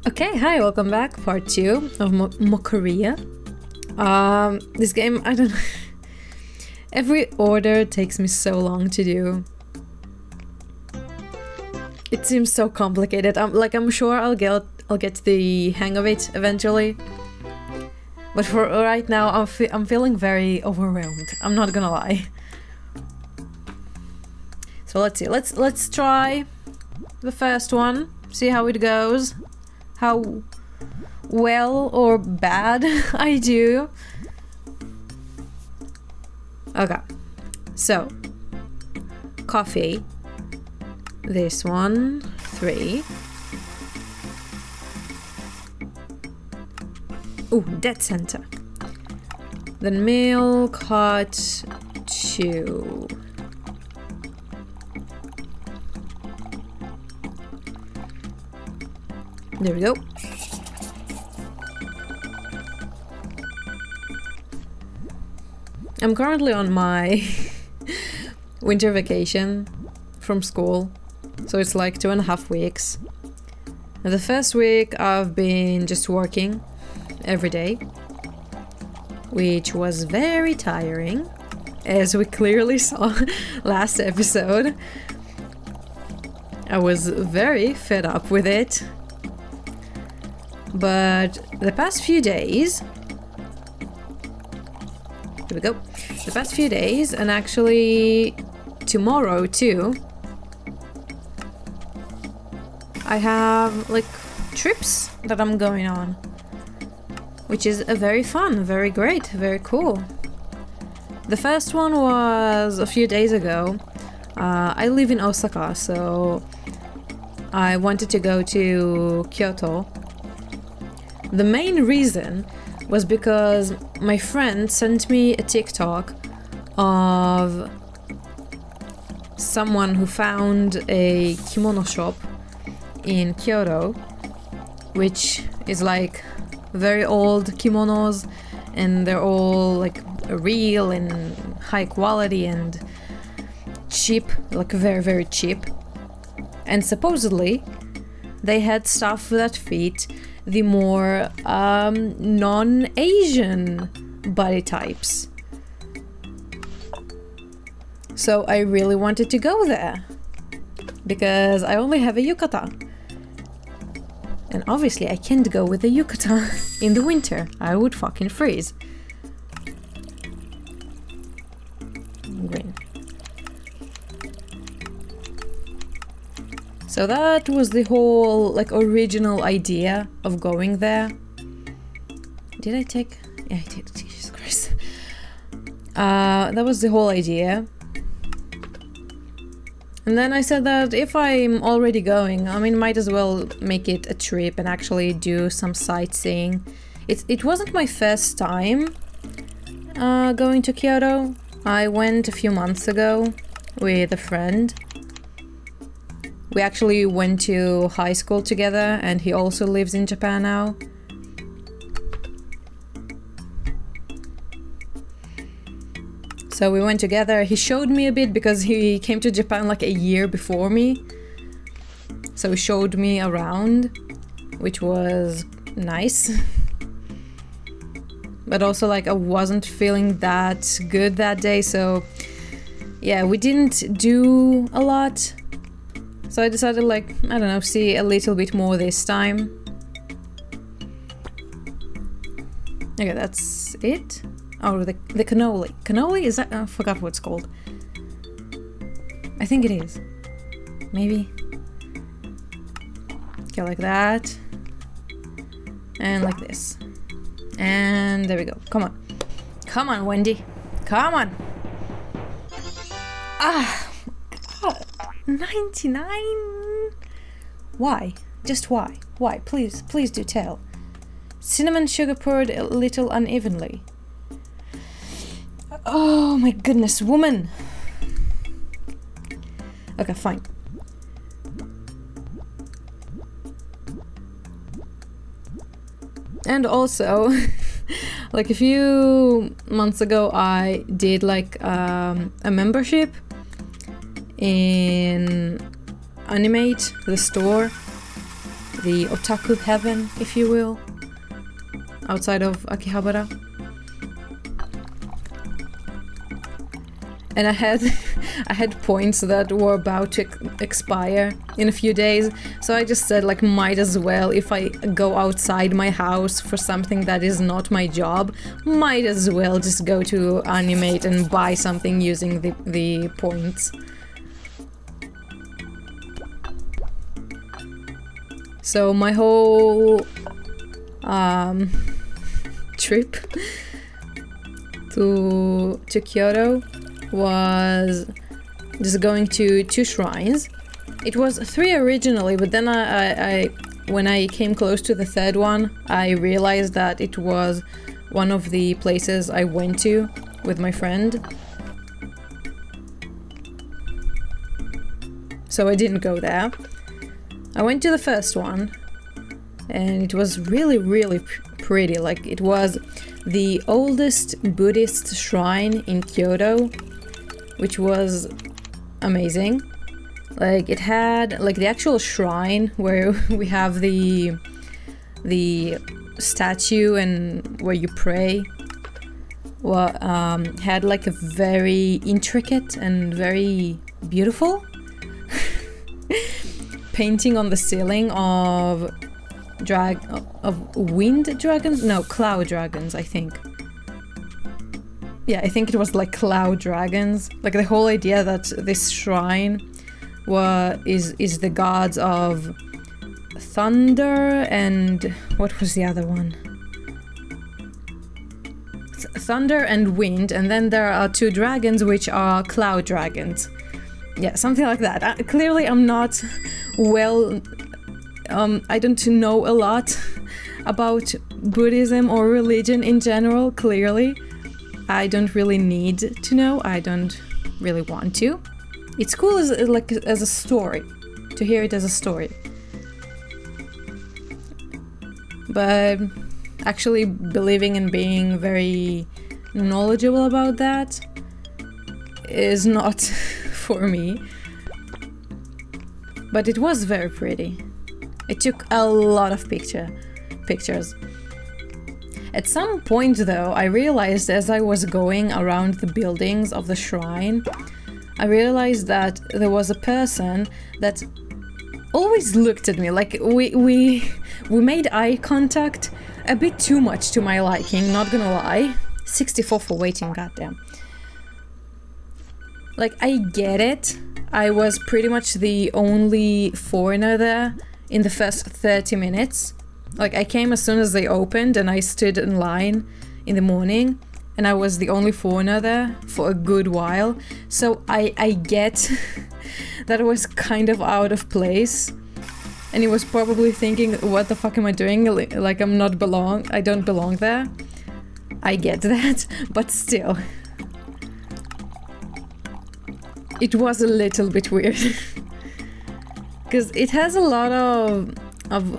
Okay, hi, welcome back. Part 2 of Mocharia. This game, I don't know. Every order takes me so long to do. It seems so complicated. I'm sure I'll get the hang of it eventually. But for right now, I'm feeling very overwhelmed. I'm not gonna lie. So let's see. Let's try the first one. See how it goes. How well or bad I do. Okay. So coffee. This one, 3. Ooh, dead center. Then milk, hot, 2. There we go. I'm currently on my winter vacation from school, so it's like 2.5 weeks. And the first week I've been just working every day, which was very tiring, as we clearly saw last episode. I was very fed up with it. But the past few days, here we go, the past few days, and actually tomorrow too, I have like trips that I'm going on, which is a very fun, very great, very cool. The first one was a few days ago. I live in Osaka, so I wanted to go to Kyoto. The main reason was because my friend sent me a TikTok of someone who found a kimono shop in Kyoto, which is like very old kimonos, and they're all like real and high quality and cheap, like very, very cheap. And supposedly they had stuff that fit the more non-Asian body types. So I really wanted to go there because I only have a yukata. And obviously I can't go with a yukata in the winter. I would fucking freeze. Green. So that was the whole like original idea of going there. Did I take? Yeah, I did. Jesus Christ. That was the whole idea. And then I said that if I'm already going, I mean, might as well make it a trip and actually do some sightseeing. It wasn't my first time going to Kyoto. I went a few months ago with a friend. We actually went to high school together, and he also lives in Japan now. So we went together. He showed me a bit because he came to Japan like a year before me. So he showed me around, which was nice. But also like I wasn't feeling that good that day, so yeah, we didn't do a lot. So I decided, like, I don't know, see a little bit more this time. Okay, that's it. Oh, the cannoli. Cannoli? Is that? I forgot what it's called. I think it is. Maybe. Okay, like that. And like this. And there we go. Come on. Come on, Wendy. Come on. Ah! God. 99? Why? Just why? Why? Please do tell. Cinnamon sugar poured a little unevenly. Oh my goodness, woman! Okay, fine. And also, like a few months ago, I did like a membership in Animate, the store. the otaku heaven, if you will, outside of Akihabara. And I had points that were about to expire in a few days, so I just said, like, might as well, if I go outside my house for something that is not my job, might as well just go to Animate and buy something using the points. So my whole trip to Kyoto was just going to 2 shrines. It was 3 originally, but then I when I came close to the 3rd one, I realized that it was one of the places I went to with my friend. So I didn't go there. I went to the first one, and it was really, really pretty. Like, it was the oldest Buddhist shrine in Kyoto, which was amazing. Like, it had, like, the actual shrine where we have the statue and where you pray, had like a very intricate and very beautiful painting on the ceiling of wind dragons? No, cloud dragons, I think. Yeah, I think it was like cloud dragons. Like, the whole idea that this shrine is the gods of thunder and what was the other one? Thunder and wind, and then there are 2 dragons which are cloud dragons. Yeah, something like that. Clearly I'm not well... I don't know a lot about Buddhism or religion in general, clearly. I don't really need to know. I don't really want to. It's cool as a story, to hear it as a story. But actually believing and being very knowledgeable about that is not for me. But it was very pretty. It took a lot of pictures. At some point, though, I realized as I was going around the buildings of the shrine, I realized that there was a person that always looked at me. Like, we made eye contact a bit too much to my liking, not gonna lie. 64 for waiting, goddamn. Like, I get it. I was pretty much the only foreigner there in the first 30 minutes. Like, I came as soon as they opened and I stood in line in the morning, and I was the only foreigner there for a good while. So I get that it was kind of out of place. And he was probably thinking, what the fuck am I doing? Like, I don't belong there. I get that, but still. It was a little bit weird. Because it has a lot of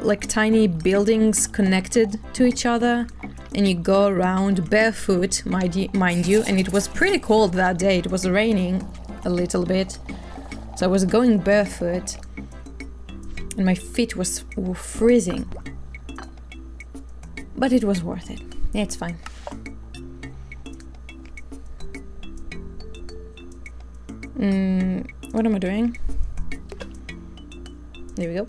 like tiny buildings connected to each other, and you go around barefoot, mind you, and it was pretty cold that day. It was raining a little bit, so I was going barefoot, and my feet were freezing. But it was worth it. Yeah, it's fine. What am I doing? There we go.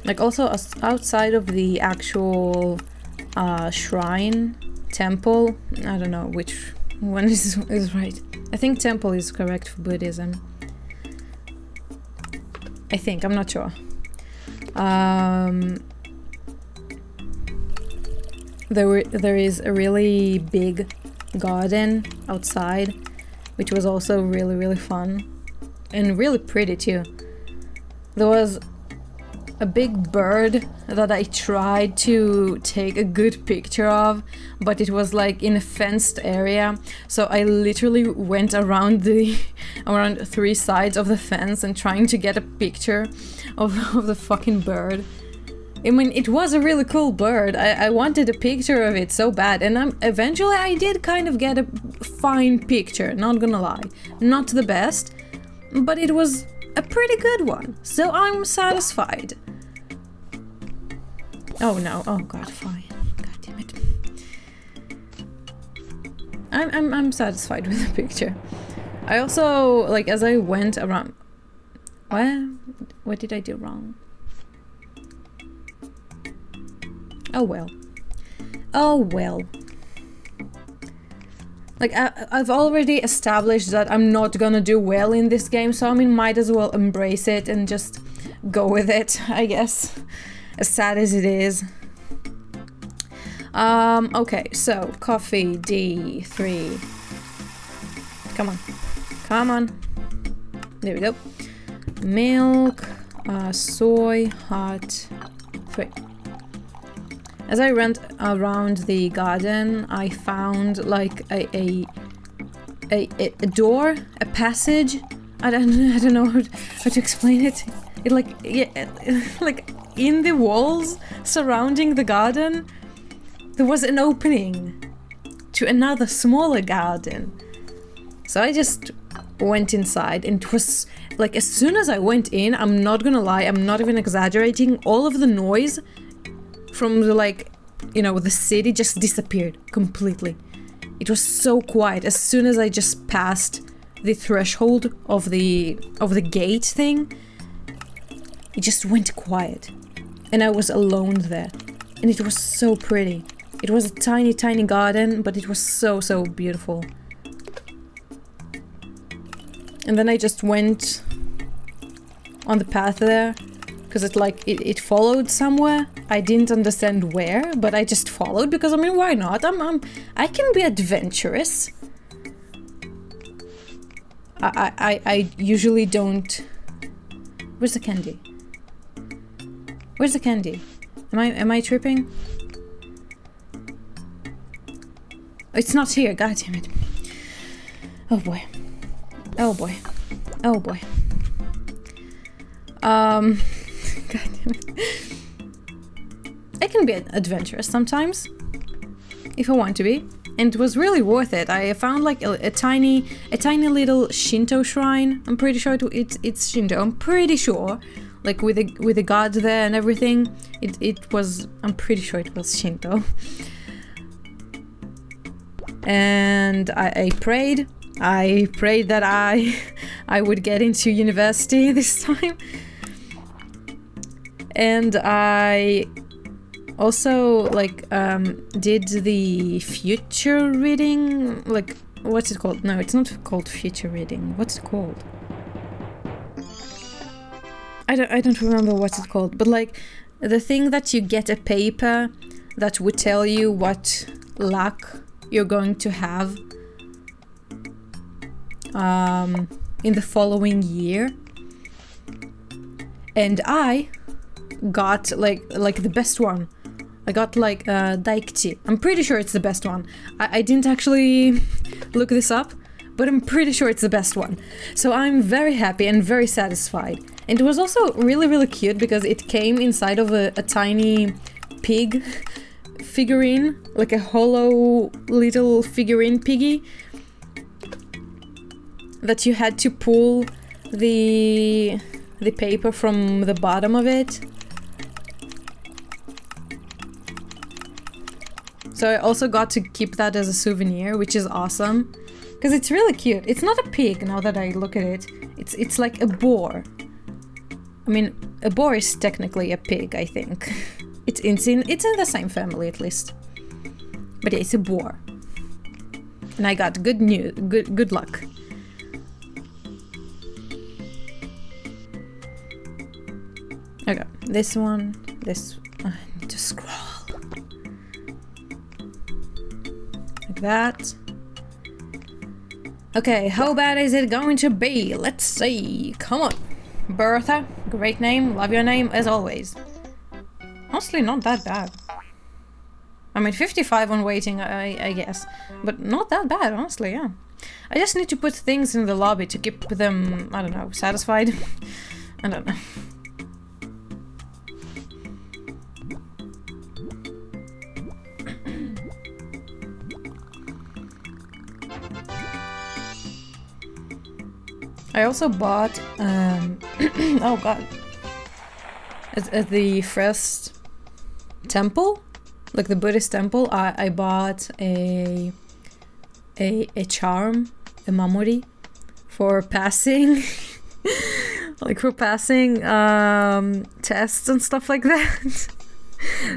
Like, also outside of the actual shrine, temple, I don't know which one is right. I think temple is correct for Buddhism. I think, I'm not sure. There is a really big garden outside, which was also really, really fun. And really pretty too. There was a big bird that I tried to take a good picture of, but it was like in a fenced area. So I literally went around 3 sides of the fence and trying to get a picture of the fucking bird. I mean, it was a really cool bird. I wanted a picture of it so bad, and eventually I did kind of get a fine picture, not gonna lie. Not the best, but it was a pretty good one, so I'm satisfied. Oh no, oh god, fine. God damn it. I'm satisfied with the picture. I also, like, as I went around... What did I do wrong? Oh well. Oh well. Like, I've already established that I'm not gonna do well in this game, so I mean, might as well embrace it and just go with it, I guess. As sad as it is. Okay, so, coffee, D3. Come on. Come on. There we go. Milk, soy, hot, 3. As I went around the garden, I found like a door, a passage. I don't know how to explain it. It like, yeah, like in the walls surrounding the garden, there was an opening to another smaller garden. So I just went inside, and it was like, as soon as I went in, I'm not gonna lie, I'm not even exaggerating, all of the noise from the, like, you know, the city just disappeared completely. It was so quiet. As soon as I just passed the threshold of the gate thing, it just went quiet. And I was alone there. And it was so pretty. It was a tiny, tiny garden, but it was so, so beautiful. And then I just went on the path there, because it followed somewhere. I didn't understand where, but I just followed because, I mean, why not? I can be adventurous. I usually don't. Where's the candy? Where's the candy? Am I tripping? It's not here. God damn it! Oh boy! Oh boy! Oh boy! God damn it. I can be adventurous sometimes, if I want to be, and it was really worth it. I found like a tiny little Shinto shrine. I'm pretty sure it's Shinto. I'm pretty sure, like with the god there and everything. It was. I'm pretty sure it was Shinto. And I prayed. I prayed that I would get into university this time. And I also, like, did the future reading, like, what's it called? No, it's not called future reading. What's it called? I don't remember what's it called, but like, the thing that you get a paper that would tell you what luck you're going to have in the following year. And I got like the best one. I got like Daikchi. I'm pretty sure it's the best one. I didn't actually look this up, but I'm pretty sure it's the best one. So I'm very happy and very satisfied. And it was also really, really cute because it came inside of a tiny pig figurine, like a hollow little figurine piggy that you had to pull the paper from the bottom of it. So I also got to keep that as a souvenir, which is awesome. Because it's really cute. It's not a pig, now that I look at it. It's like a boar. I mean, a boar is technically a pig, I think. It's in the same family, at least. But yeah, it's a boar. And I got good luck. Okay, this one, I need to scroll. Like that. Okay, how bad is it going to be? Let's see. Come on. Bertha, great name, love your name as always. Honestly, not that bad. I mean, 55 on waiting, I guess. But not that bad, honestly, yeah. I just need to put things in the lobby to keep them, I don't know, satisfied. I don't know. I I also bought, oh god, at the first temple, like the Buddhist temple, I bought a charm, a mamori, for passing, like for passing tests and stuff like that.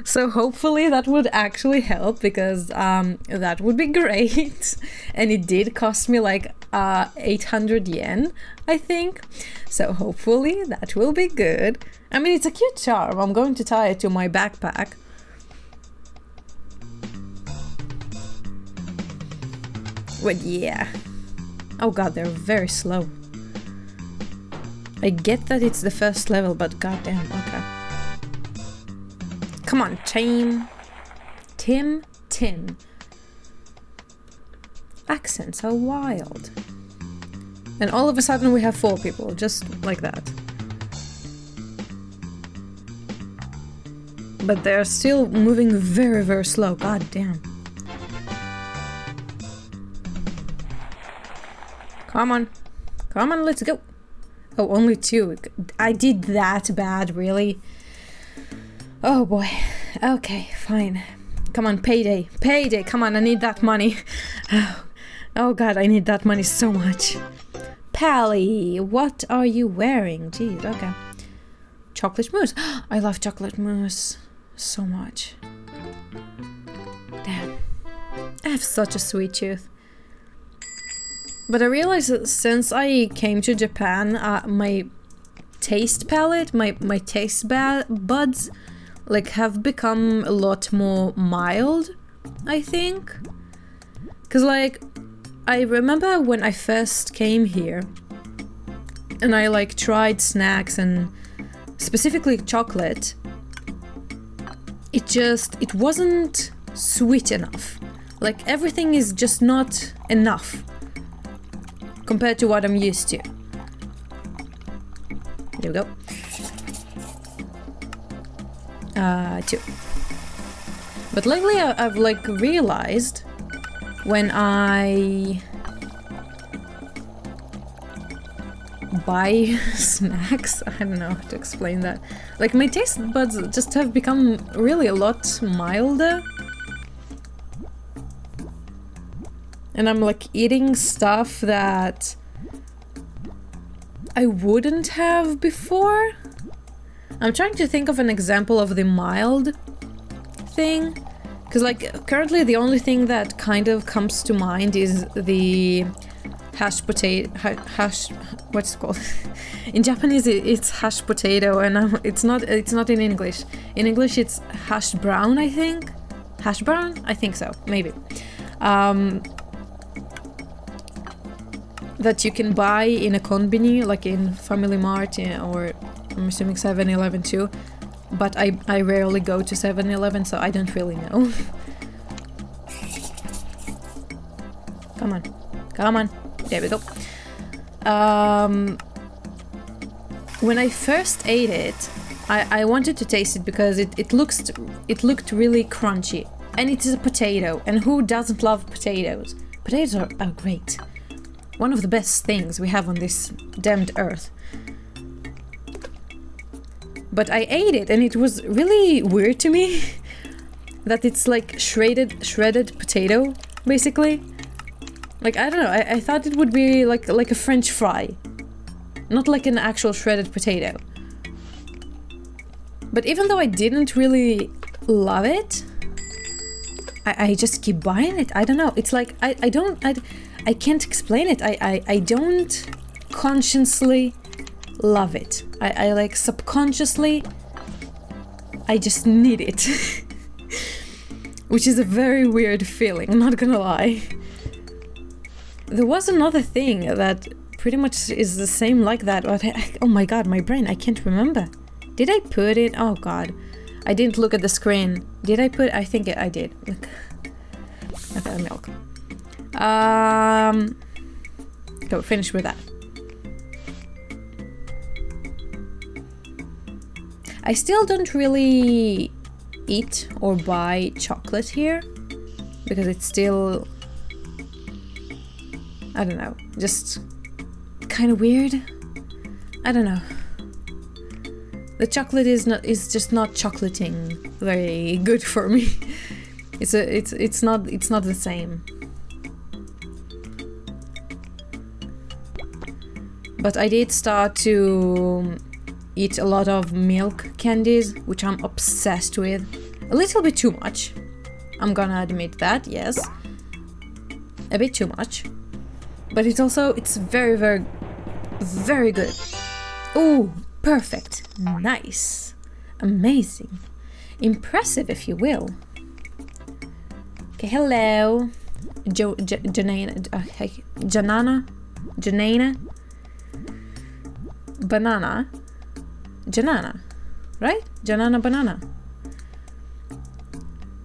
So hopefully that would actually help, because that would be great. And it did cost me like 800 yen, I think. So hopefully that will be good. I mean, it's a cute charm. I'm going to tie it to my backpack. But yeah. Oh god, they're very slow. I get that it's the first level, but goddamn, okay. Come on, Tim. Tim. Accents are wild. And all of a sudden we have 4 people, just like that. But they're still moving very, very slow. God damn. Come on, let's go. Oh, only 2. I did that bad, really? Oh boy. Okay, fine. Come on, payday. Come on, I need that money. Oh god, I need that money so much. Pally, what are you wearing? Jeez, okay. Chocolate mousse. I love chocolate mousse so much. Damn. I have such a sweet tooth. But I realized that since I came to Japan, my taste palette, my taste buds, like, have become a lot more mild, I think. Cause like, I remember when I first came here and I like tried snacks and specifically chocolate, it wasn't sweet enough. Like, everything is just not enough compared to what I'm used to. There we go. 2. But lately I've like realized when I buy snacks, I don't know how to explain that. Like, my taste buds just have become really a lot milder. And I'm like eating stuff that I wouldn't have before. I'm trying to think of an example of the mild thing. Because like currently the only thing that kind of comes to mind is the hashed potato, what's it called? In Japanese it's hashed potato, and it's not in English. In English it's hash brown, I think. Hash brown? I think so, maybe. That you can buy in a konbini, like in Family Mart, or I'm assuming 7-Eleven too. But I rarely go to 7-Eleven, so I don't really know. Come on. There we go. When I first ate it, I wanted to taste it because it looked really crunchy. And it is a potato, and who doesn't love potatoes? Potatoes are great. One of the best things we have on this damned earth. But I ate it and it was really weird to me that it's like shredded potato, basically. Like, I don't know, I thought it would be like a French fry, not like an actual shredded potato. But even though I didn't really love it, I just keep buying it. I don't know, it's like, I can't explain it. I don't consciously love it. I like subconsciously, I just need it. Which is a very weird feeling, I'm not gonna lie. There was another thing that pretty much is the same like that, but oh my god, my brain, I can't remember. Did I put it? Oh god. I didn't look at the screen. Did I put? I think I did. Look. Okay, milk. Go finish with that. I still don't really eat or buy chocolate here because it's still, I don't know, just kind of weird. I don't know. The chocolate is just not chocolating very good for me. It's not the same. But I did start to eat a lot of milk candies, which I'm obsessed with. A little bit too much. I'm gonna admit that, yes. A bit too much. But it's very, very, very good. Ooh, perfect. Nice. Amazing. Impressive, if you will. Okay, hello. Janana? Banana? Janana, right? Janana banana.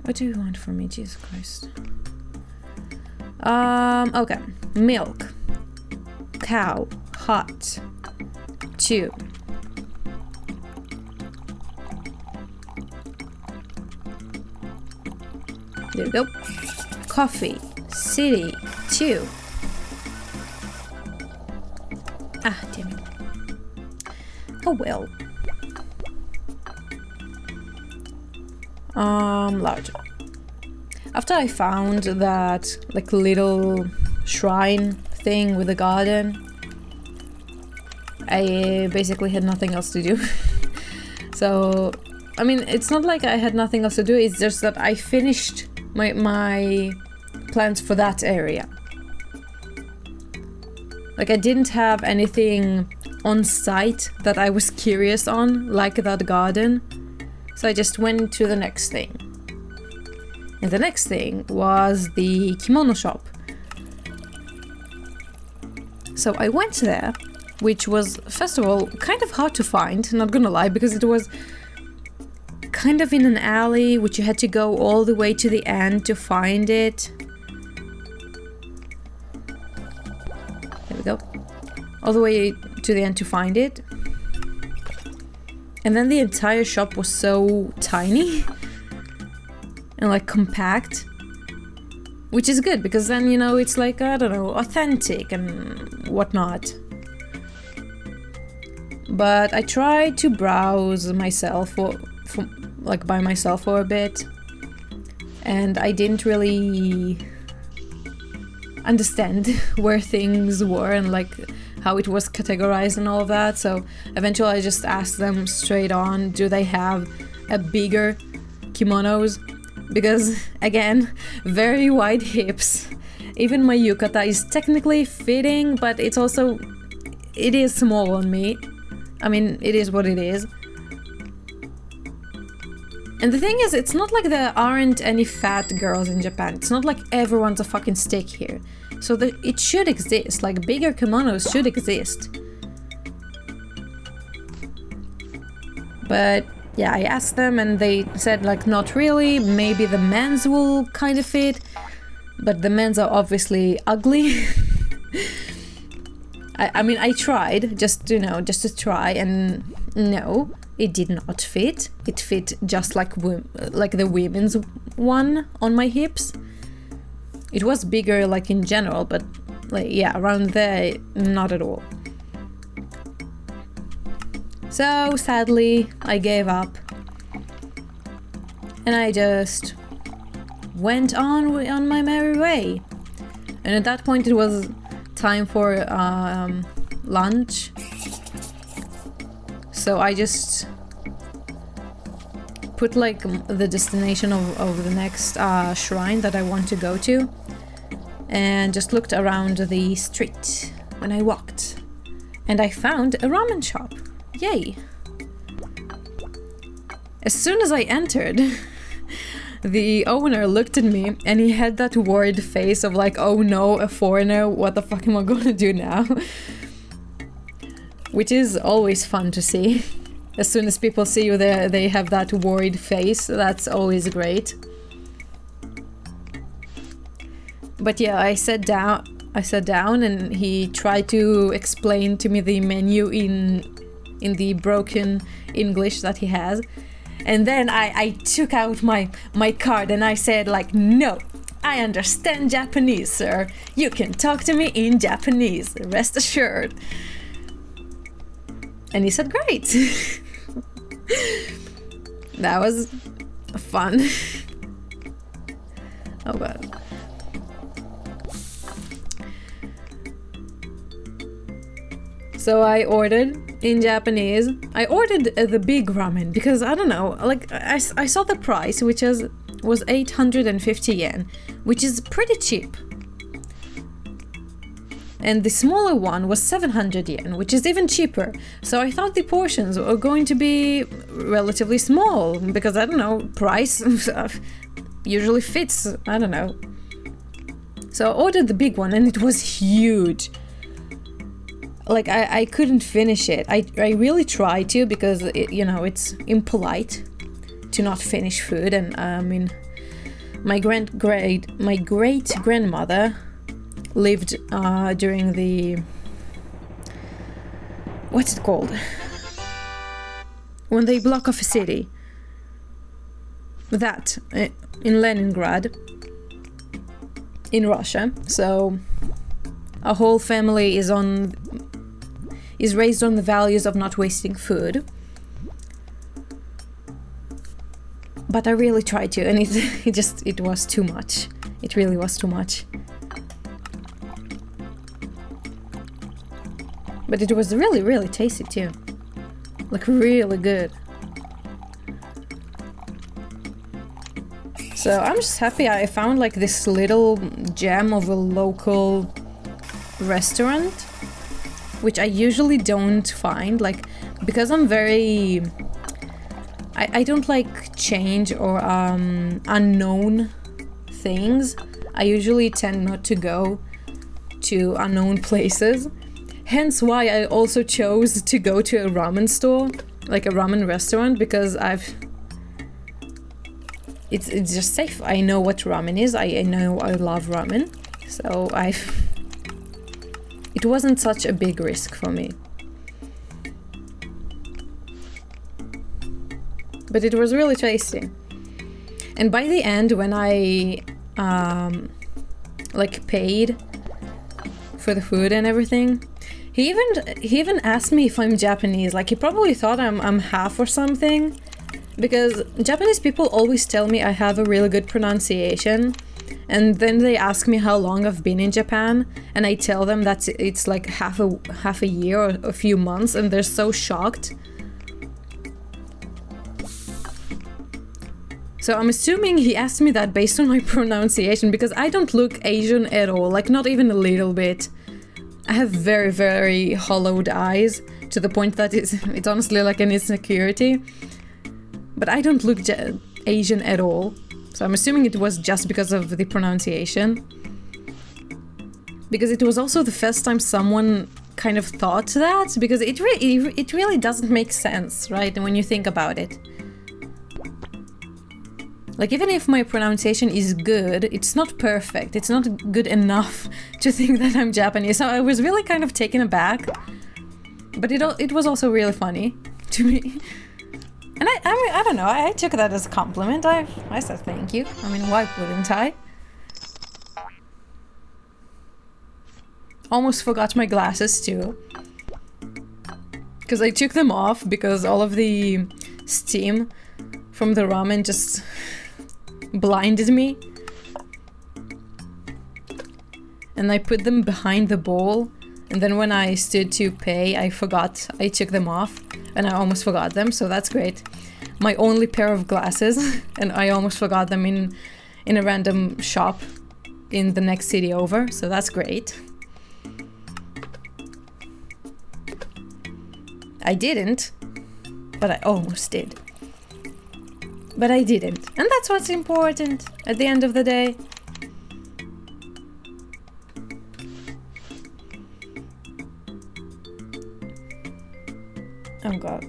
What do you want from me? Jesus Christ. Okay. Milk. Cow. Hot. 2. There we go. Coffee. City. 2. Ah, damn it. Oh well. Large. After I found that like little shrine thing with a garden, I basically had nothing else to do. So, I mean, it's not like I had nothing else to do, it's just that I finished my plans for that area. Like I didn't have anything on site that I was curious on, like that garden. So I just went to the next thing. And the next thing was the kimono shop. So I went there, which was, first of all, kind of hard to find, not gonna lie, because it was kind of in an alley, which you had to go all the way to the end to find it. There we go. All the way to the end to find it. And then the entire shop was so tiny and like compact, which is good because then, you know, it's like, I don't know, authentic and whatnot. But I tried to browse myself by myself for a bit, and I didn't really understand where things were and like how it was categorized and all of that. So eventually I just asked them straight on, do they have a bigger kimonos? Because again, very wide hips. Even my yukata is technically fitting, but it is small on me. I mean, it is what it is. And the thing is, it's not like there aren't any fat girls in Japan. It's not like everyone's a fucking stick here. So it should exist, like bigger kimonos should exist. But yeah, I asked them and they said like not really, maybe the men's will kind of fit, but the men's are obviously ugly. I mean, I tried just to try, and no, it did not fit. It fit just like the women's one on my hips. It was bigger like in general, but like yeah, around there, not at all. So sadly, I gave up. And I just went on my merry way. And at that point it was time for lunch. So I just put like the destination of the next shrine that I want to go to, and just looked around the street when I walked, and I found a ramen shop. Yay! As soon as I entered, the owner looked at me and he had that worried face of like, oh no, a foreigner, what the fuck am I gonna do now? Which is always fun to see. As soon as people see you there, they have that worried face. That's always great. But yeah, I sat down and he tried to explain to me the menu in the broken English that he has. And then I took out my card and I said like, no, I understand Japanese, sir. You can talk to me in Japanese, rest assured. And he said, great. That was fun. Oh god. So I ordered in Japanese. I ordered the big ramen because I don't know, like I saw the price, which was 850 yen, which is pretty cheap. And the smaller one was 700 yen, which is even cheaper. So I thought the portions were going to be relatively small because I don't know, price usually fits, I don't know. So I ordered the big one and it was huge. Like I couldn't finish it. I really tried to because it's impolite to not finish food, and I mean my great grandmother lived during the, what's it called, when they block off a city, that in Leningrad in Russia. So our whole family is raised on the values of not wasting food. But I really tried to, and it was too much. It really was too much. But it was really, really tasty too. Like really good. So I'm just happy I found like this little gem of a local restaurant, which I usually don't find, like, because I'm very... I don't like change or unknown things. I usually tend not to go to unknown places. Hence why I also chose to go to a ramen store, like a ramen restaurant, because it's just safe. I know what ramen is. I know I love ramen. So it wasn't such a big risk for me. But it was really tasty. And by the end, when I like paid for the food and everything, he even asked me if I'm Japanese. Like he probably thought I'm half or something, because Japanese people always tell me I have a really good pronunciation. And then they ask me how long I've been in Japan, and I tell them that it's like half a year or a few months, and they're so shocked. So I'm assuming he asked me that based on my pronunciation, because I don't look Asian at all, like not even a little bit. I have very, very hollowed eyes, to the point that it's honestly like an insecurity. But I don't look Asian at all. So I'm assuming it was just because of the pronunciation. Because it was also the first time someone kind of thought that, because it really doesn't make sense, right? When you think about it. Like, even if my pronunciation is good, it's not perfect. It's not good enough to think that I'm Japanese. So I was really kind of taken aback. But it was also really funny to me. And I don't know, I took that as a compliment. I said thank you. I mean, why wouldn't I? Almost forgot my glasses too. Because I took them off because all of the steam from the ramen just blinded me. And I put them behind the bowl. And then when I stood to pay, I took them off. And I almost forgot them, so that's great. My only pair of glasses, and I almost forgot them in a random shop in the next city over, so that's great. I didn't, but I almost did. But I didn't, and that's what's important at the end of the day. Oh god.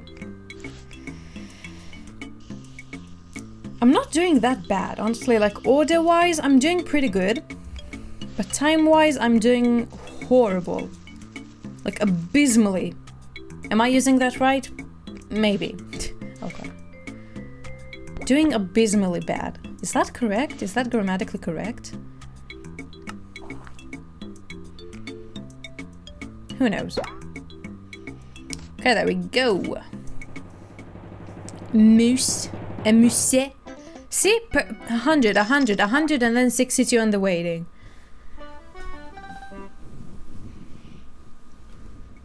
I'm not doing that bad, honestly. Like, order-wise, I'm doing pretty good. But time-wise, I'm doing horrible. Like, abysmally. Am I using that right? Maybe. Okay. Doing abysmally bad. Is that correct? Is that grammatically correct? Who knows? Okay, there we go. Moose. A moose. See? 100, 100, 100, and then 62 on the waiting.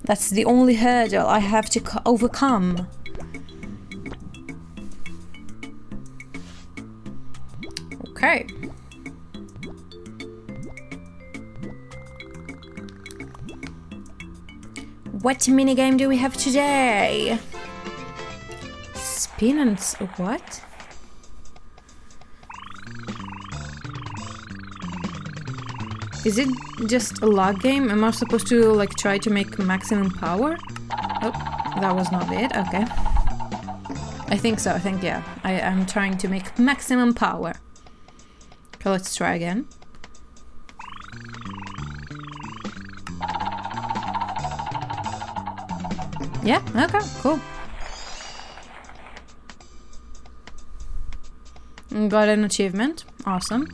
That's the only hurdle I have to overcome. Okay. What minigame do we have today? Spin and... what? Is it just a log game? Am I supposed to like try to make maximum power? Oh, that was not it. Okay. I think so. I think, yeah. I'm trying to make maximum power. Okay, let's try again. Yeah, okay, cool. Got an achievement. Awesome.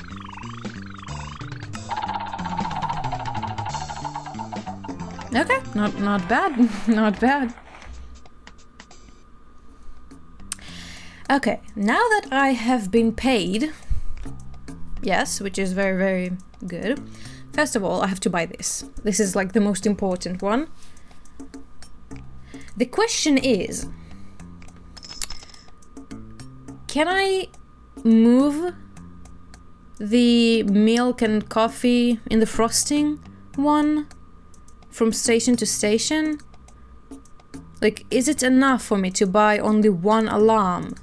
Okay, not bad. Not bad. Okay, now that I have been paid, yes, which is very, very good. First of all, I have to buy this. This is like the most important one. The question is, can I move the milk and coffee in the frosting one from station to station? Like, is it enough for me to buy only one alarm?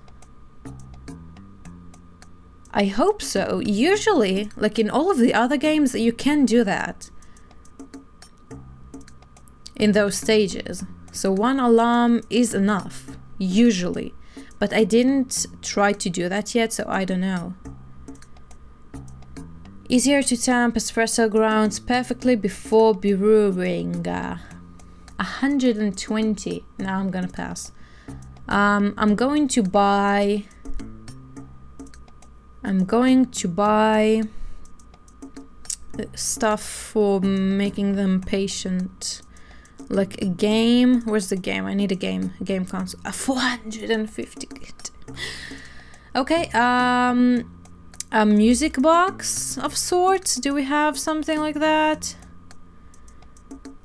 I hope so. Usually, like in all of the other games, you can do that in those stages. So one alarm is enough, usually. But I didn't try to do that yet, so I don't know. Easier to temp espresso grounds perfectly before brewing. 120. Now I'm gonna pass. I'm going to buy stuff for making them patient. Like a game. Where's the game? I need a game. A game console. 450. Okay, a music box of sorts. Do we have something like that?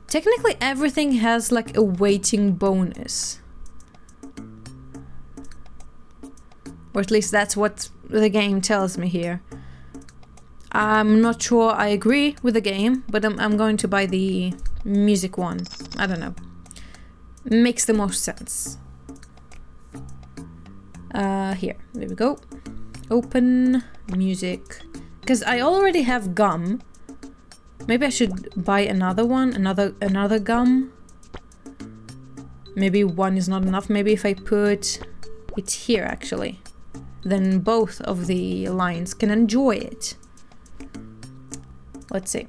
Technically everything has like a weighting bonus. Or at least that's what the game tells me here. I'm not sure I agree with the game, but I'm going to buy the music one. I don't know. Makes the most sense. Here we go. Open music. Because I already have gum. Maybe I should buy another one, another gum. Maybe one is not enough. Maybe if I put it here actually, then both of the lines can enjoy it. Let's see.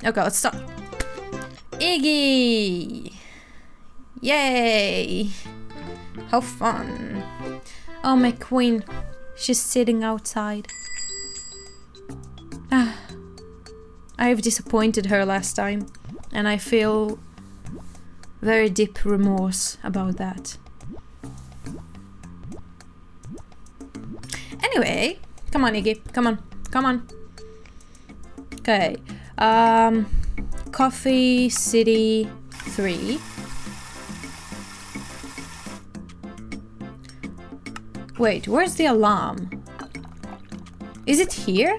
Okay, let's start. Iggy! Yay! How fun. Oh, my queen. She's sitting outside. I've disappointed her last time, and I feel very deep remorse about that. Anyway, come on, Iggy. Come on. Come on. Okay. Coffee City 3. Wait, where's the alarm? Is it here?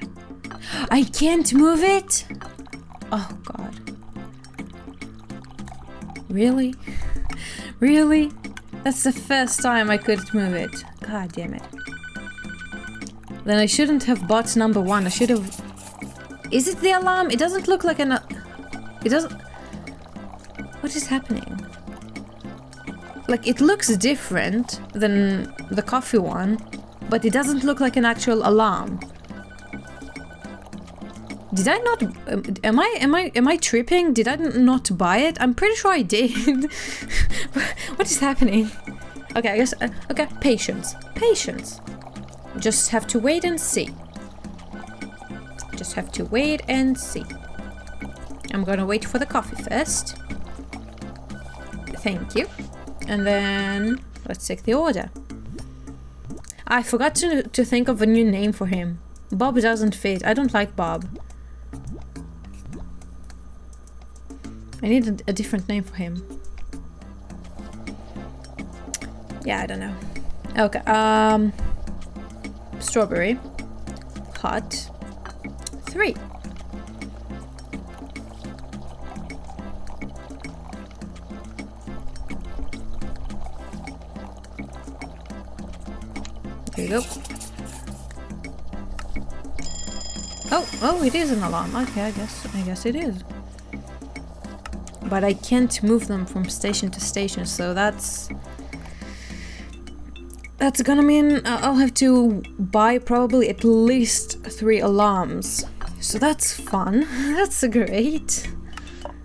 I can't move it? Oh god. Really? Really? That's the first time I couldn't move it. God damn it. Then I shouldn't have bought number one. I should have... Is it the alarm? It doesn't look like an... It doesn't... What is happening? Like, it looks different than the coffee one, but it doesn't look like an actual alarm. Did I not... Am I tripping? Did I not buy it? I'm pretty sure I did. What is happening? Okay, I guess... okay, patience. Patience. Just have to wait and see. Just have to wait and see. I'm gonna wait for the coffee first. Thank you. And then let's take the order. I forgot to think of a new name for him. Bob doesn't fit. I don't like Bob. I need a different name for him. Yeah, I don't know. Okay, strawberry. Hot. 3. There you go. Oh, it is an alarm. Okay, I guess it is. But I can't move them from station to station, so that's gonna mean I'll have to buy probably at least 3 alarms. So that's fun. That's great.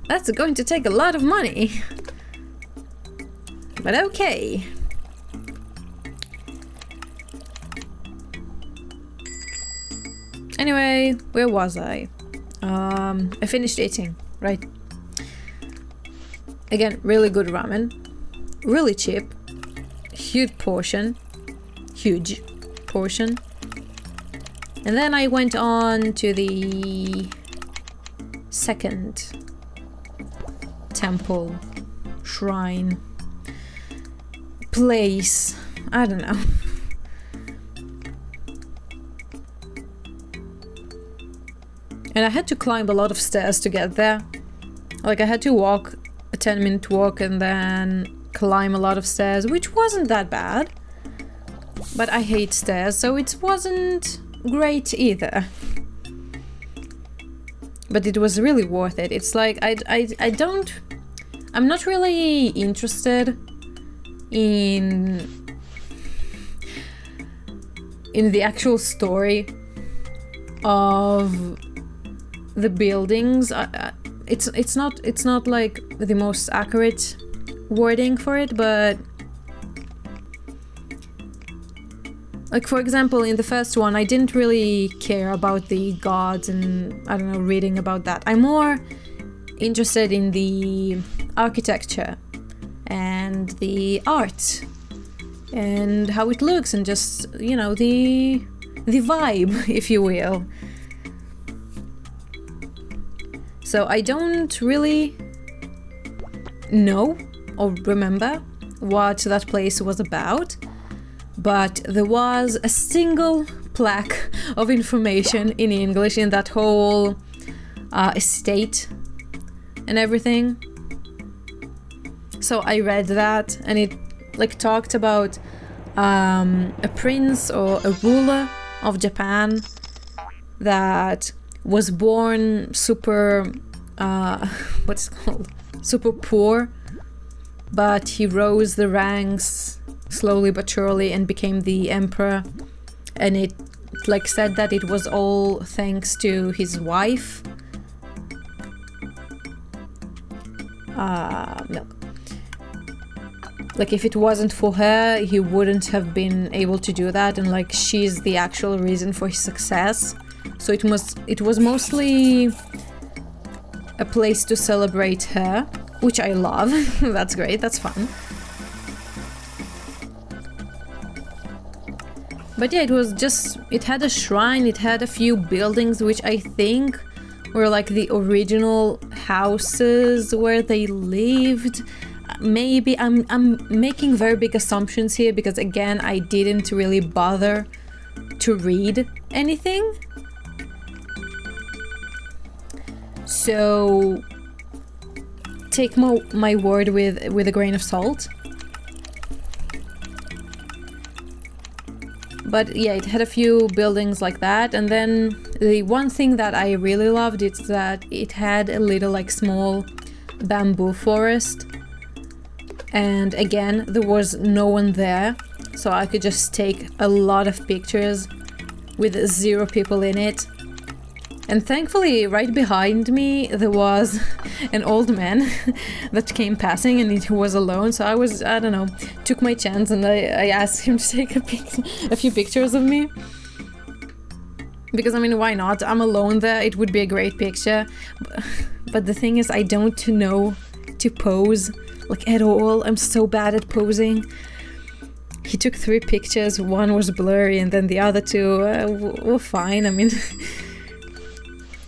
That's going to take a lot of money. But okay. Anyway, where was I? I finished eating, right? Again, really good ramen. Really cheap. Huge portion. And then I went on to the second temple, shrine, place. I don't know. And I had to climb a lot of stairs to get there. Like, I had to walk a 10-minute walk and then climb a lot of stairs, which wasn't that bad. But I hate stairs, so it wasn't great either. But it was really worth it. It's like, I'm not really interested in the actual story of the buildings. It's not like the most accurate wording for it, but like, for example, in the first one, I didn't really care about the gods and, I don't know, reading about that. I'm more interested in the architecture and the art and how it looks and just, you know, the vibe, if you will. So I don't really know or remember what that place was about, but there was a single plaque of information in English in that whole estate and everything. So I read that, and it like talked about a prince or a ruler of Japan that was born super what's it called? Super poor, but he rose the ranks slowly but surely and became the emperor. And it like said that it was all thanks to his wife. No. Like, if it wasn't for her, he wouldn't have been able to do that, and like, she's the actual reason for his success. So it was mostly a place to celebrate her, which I love. That's great, that's fun. But yeah, it had a shrine, it had a few buildings which I think were like the original houses where they lived. Maybe I'm making very big assumptions here because, again, I didn't really bother to read anything. So take my word with a grain of salt. But yeah, it had a few buildings like that, and then the one thing that I really loved is that it had a little like small bamboo forest. And again, there was no one there, so I could just take a lot of pictures with 0 people in it. And thankfully, right behind me, there was an old man that came passing and he was alone. So I don't know, took my chance and I asked him to take a few pictures of me. Because, I mean, why not? I'm alone there, it would be a great picture. But the thing is, I don't know to pose, like, at all. I'm so bad at posing. He took 3 pictures, one was blurry and then the other 2 were fine. I mean,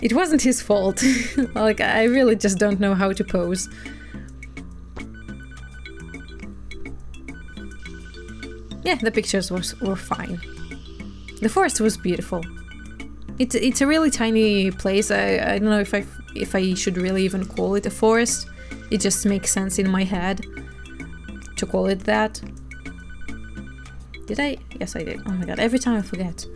it wasn't his fault. Like, I really just don't know how to pose. Yeah, the pictures were fine. The forest was beautiful. It's a really tiny place. I don't know if I should really even call it a forest. It just makes sense in my head to call it that. Did I? Yes, I did. Oh my god, every time I forget.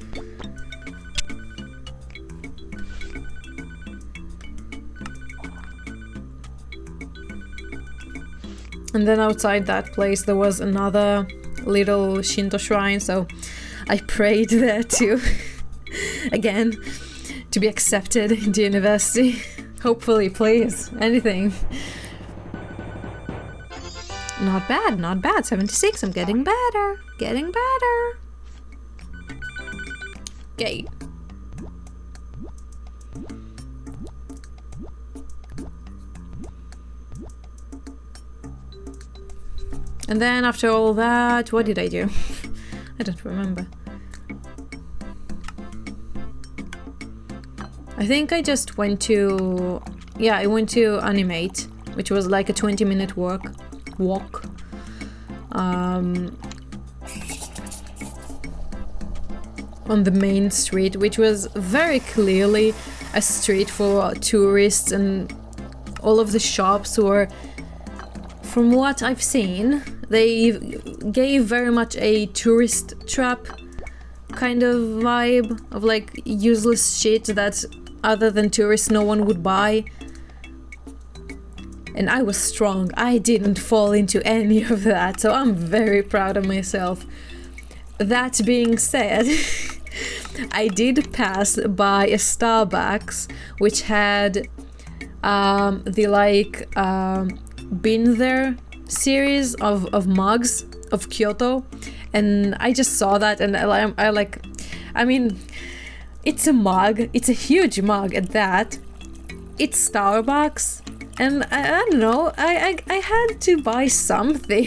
And then outside that place there was another little Shinto shrine, so I prayed there too. Again, to be accepted into university. Hopefully, please, anything. Not bad, not bad. 76, I'm getting better. Getting better. Okay. And then after all that, what did I do? I don't remember. I think I just went to... Yeah, I went to Animate, which was like a 20-minute walk. On the main street, which was very clearly a street for tourists, and all of the shops were, from what I've seen, they gave very much a tourist trap kind of vibe of like useless shit that other than tourists no one would buy. And I was strong. I didn't fall into any of that, so I'm very proud of myself. That being said, I did pass by a Starbucks which had the like Been There series of mugs of Kyoto, and I just saw that and I mean, it's a mug, it's a huge mug at that. It's Starbucks, and I don't know, I had to buy something.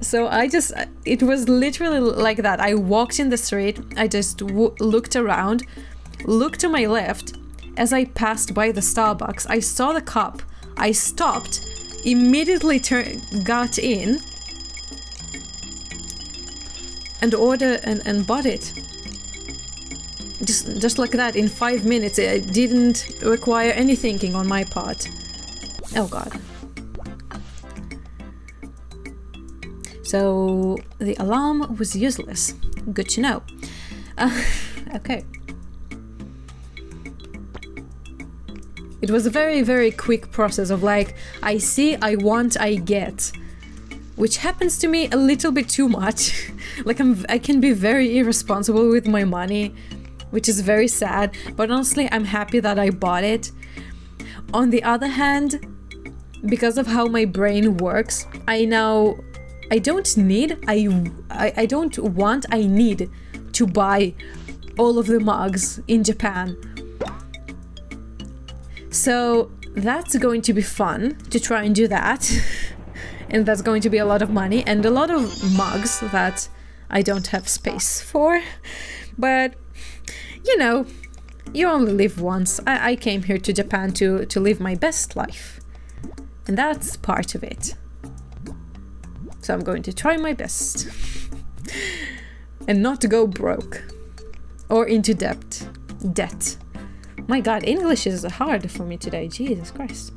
So it was literally like that. I walked in the street, I just looked around, looked to my left. As I passed by the Starbucks, I saw the cup, I stopped, immediately got in and ordered and bought it. Just like that, in 5 minutes. It didn't require any thinking on my part. Oh god. So the alarm was useless. Good to know. Okay. It was a very, very quick process of like, I see, I want, I get. Which happens to me a little bit too much. Like I can be very irresponsible with my money, which is very sad, but honestly I'm happy that I bought it. On the other hand, because of how my brain works, I don't want, I need to buy all of the mugs in Japan. So that's going to be fun to try and do that. And that's going to be a lot of money and a lot of mugs that I don't have space for. But, you know, you only live once. I came here to Japan to live my best life. And that's part of it. So I'm going to try my best. And not to go broke. Or into debt. My god, English is hard for me today. Jesus Christ.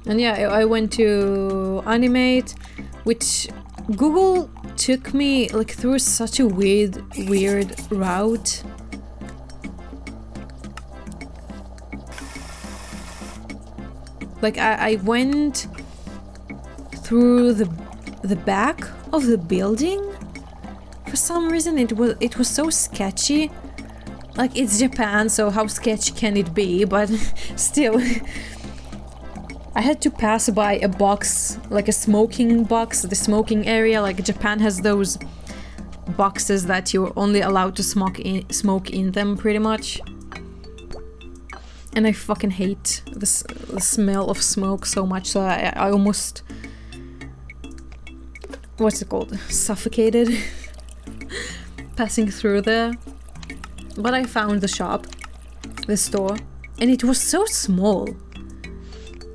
And yeah, I went to Animate, which Google took me like through such a weird route. Like I went through the the back of the building. For some reason it was so sketchy. Like, it's Japan, so how sketchy can it be? But still, I had to pass by a box, like a smoking box, the smoking area. Like, Japan has those boxes that you're only allowed to smoke in them, pretty much. And I fucking hate the smell of smoke so much, so I almost... what's it called? Suffocated. Passing through there. But I found the shop, the store, and it was so small.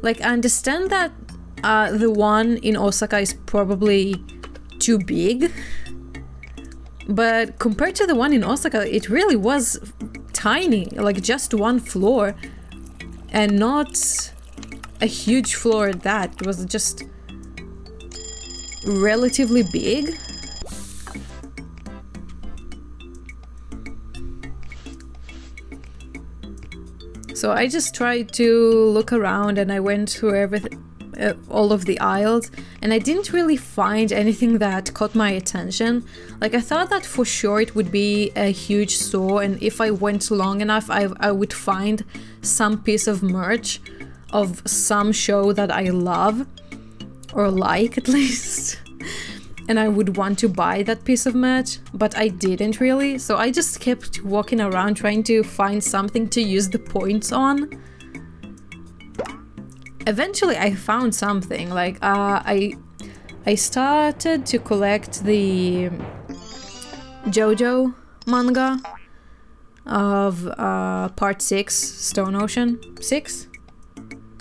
Like, I understand that the one in Osaka is probably too big, but compared to the one in Osaka, it really was tiny, like just one floor, and not a huge floor at that. It was just relatively big. So I just tried to look around, and I went through everything, all of the aisles, and I didn't really find anything that caught my attention. Like, I thought that for sure it would be a huge store, and if I went long enough, I would find some piece of merch of some show that I love, or like at least. And I would want to buy that piece of merch, but I didn't really, so I just kept walking around trying to find something to use the points on. Eventually I found something, like I started to collect the JoJo manga of part 6, Stone Ocean. 6?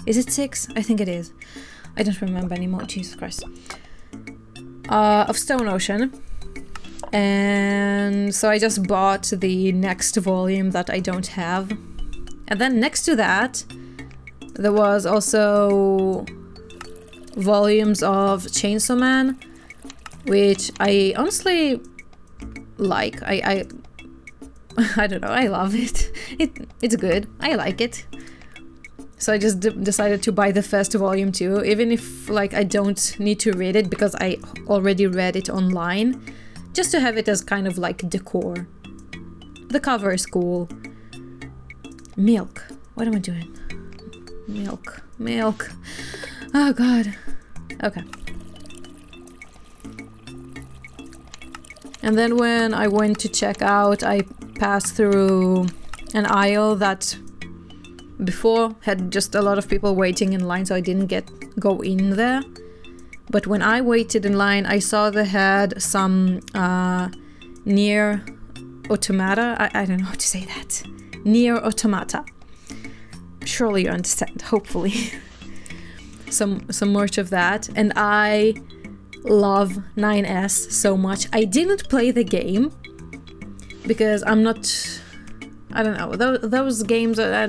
Is it 6? I think it is. I don't remember anymore, Jesus Christ. Of Stone Ocean, and so I just bought the next volume that I don't have, and then next to that there was also volumes of Chainsaw Man, which I honestly like. I don't know, I love it. It's good, I like it. So I just decided to buy the first volume too, even if, like, I don't need to read it because I already read it online, just to have it as kind of like decor. The cover is cool. Milk. What am I doing? Milk. Oh god. Okay. And then when I went to check out, I passed through an aisle that before had just a lot of people waiting in line, so I didn't go in there. But when I waited in line, I saw they had some Nier Automata. I don't know how to say that. Nier Automata. Surely you understand, hopefully. some merch of that, and I love 9S so much. I didn't play the game because I'm not... I don't know, those games, I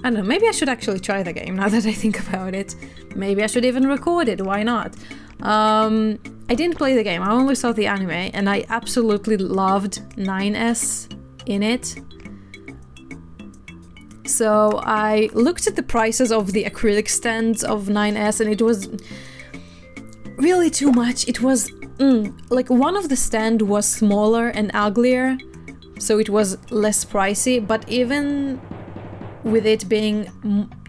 don't know, maybe I should actually try the game now that I think about it. Maybe I should even record it, why not? I didn't play the game, I only saw the anime, and I absolutely loved 9S in it. So I looked at the prices of the acrylic stands of 9S, and it was really too much. It was, like, one of the stand was smaller and uglier, so it was less pricey, but even with it being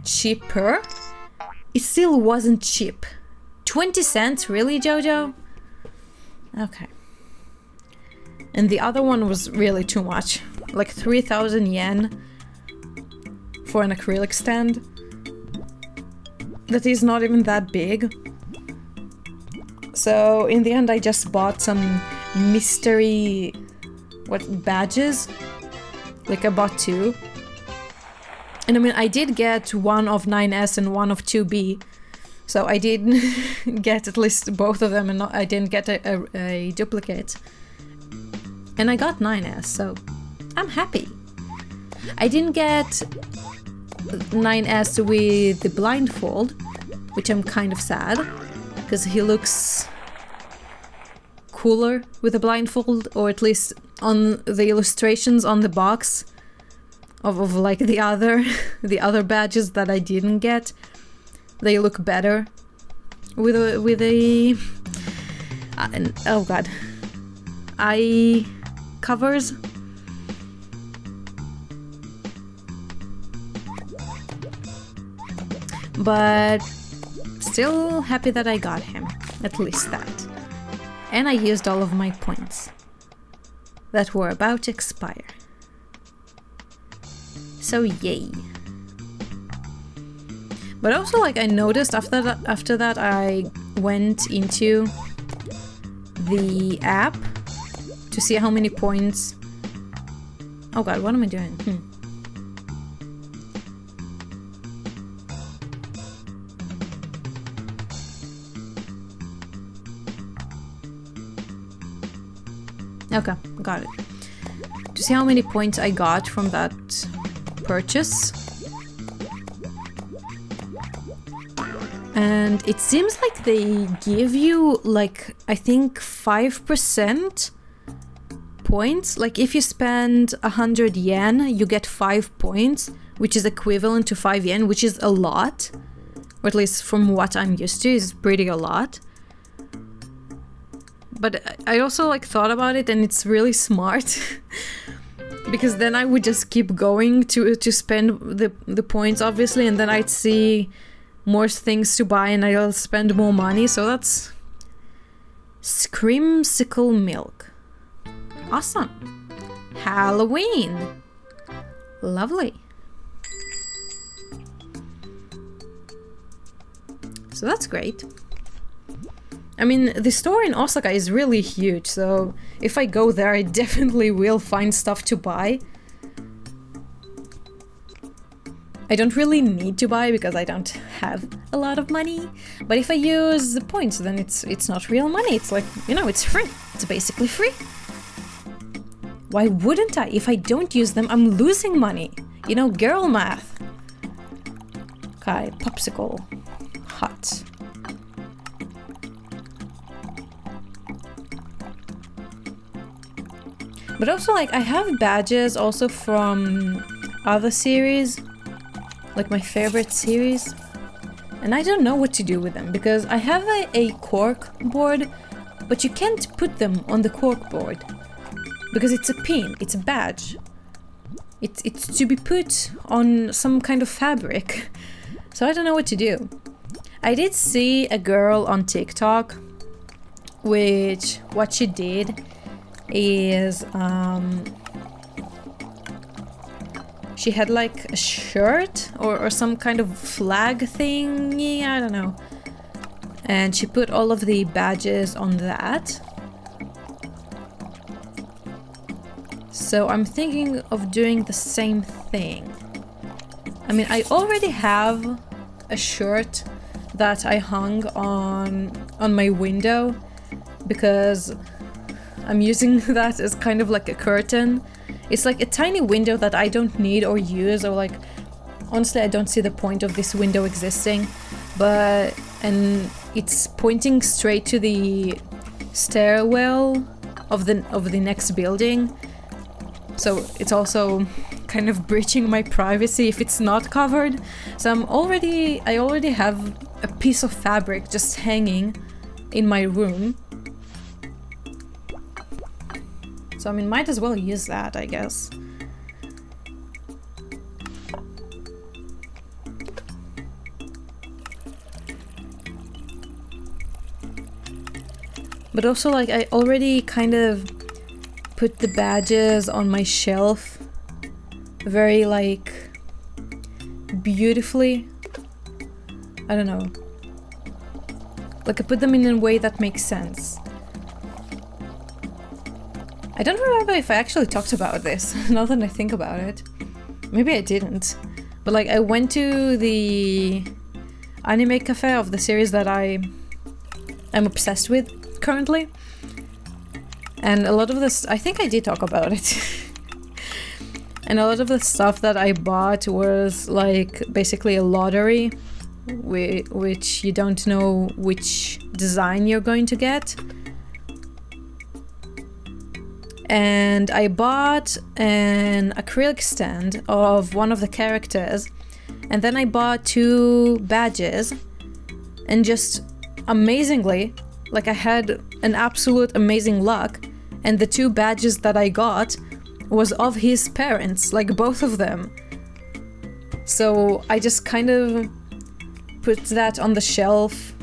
cheaper, it still wasn't cheap. 20 cents, really, Jojo? Okay. And the other one was really too much, like 3,000 yen for an acrylic stand that is not even that big. So in the end I just bought some mystery badges. Like, I bought 2. And I mean, I did get one of 9S and one of 2B, so I did get at least both of them, and I didn't get a duplicate. And I got 9S, so I'm happy. I didn't get 9S with the blindfold, which I'm kind of sad, because he looks cooler with a blindfold, or at least on the illustrations on the box of like the other badges that I didn't get, they look better with a oh god, eye covers. But still happy that I got him, at least that. And I used all of my points that were about to expire. So yay. But also, like, I noticed after that I went into the app to see how many points. Oh god, what am I doing? Okay, got it. To see how many points I got from that purchase. And it seems like they give you, like, I think 5% points. Like, if you spend 100 yen, you get 5 points, which is equivalent to 5 yen, which is a lot. Or at least from what I'm used to, is pretty a lot. But I also, like, thought about it, and it's really smart. Because then I would just keep going to spend the points, obviously, and then I'd see more things to buy and I'll spend more money. So that's Screamsicle Milk. Awesome. Halloween. Lovely. So that's great. I mean, the store in Osaka is really huge, so if I go there, I definitely will find stuff to buy. I don't really need to buy because I don't have a lot of money, but if I use the points, then it's not real money. It's like, you know, it's free. It's basically free. Why wouldn't I? If I don't use them, I'm losing money. You know, girl math. Okay, popsicle. Hot. But also, like, I have badges also from other series, like my favorite series, and I don't know what to do with them because I have a cork board, but you can't put them on the cork board because it's a pin, it's a badge. It's to be put on some kind of fabric, so I don't know what to do. I did see a girl on TikTok, which what she did is she had like a shirt or some kind of flag thingy, I don't know, and she put all of the badges on that. So I'm thinking of doing the same thing. I mean, I already have a shirt that I hung on my window because I'm using that as kind of like a curtain. It's like a tiny window that I don't need or use, or like, honestly, I don't see the point of this window existing, and it's pointing straight to the stairwell of the next building. So it's also kind of breaching my privacy if it's not covered. So I already have a piece of fabric just hanging in my room. So, I mean, might as well use that, I guess. But also, like, I already kind of put the badges on my shelf very, like, beautifully. I don't know. Like, I put them in a way that makes sense. I don't remember if I actually talked about this, now that I think about it. Maybe I didn't. But like, I went to the anime cafe of the series that I'm obsessed with currently. And a lot of this, I think I did talk about it. And a lot of the stuff that I bought was like basically a lottery, which you don't know which design you're going to get. And I bought an acrylic stand of one of the characters, and then I bought 2 badges and just amazingly, like I had an absolute amazing luck, and the 2 badges that I got was of his parents, like both of them. So I just kind of put that on the shelf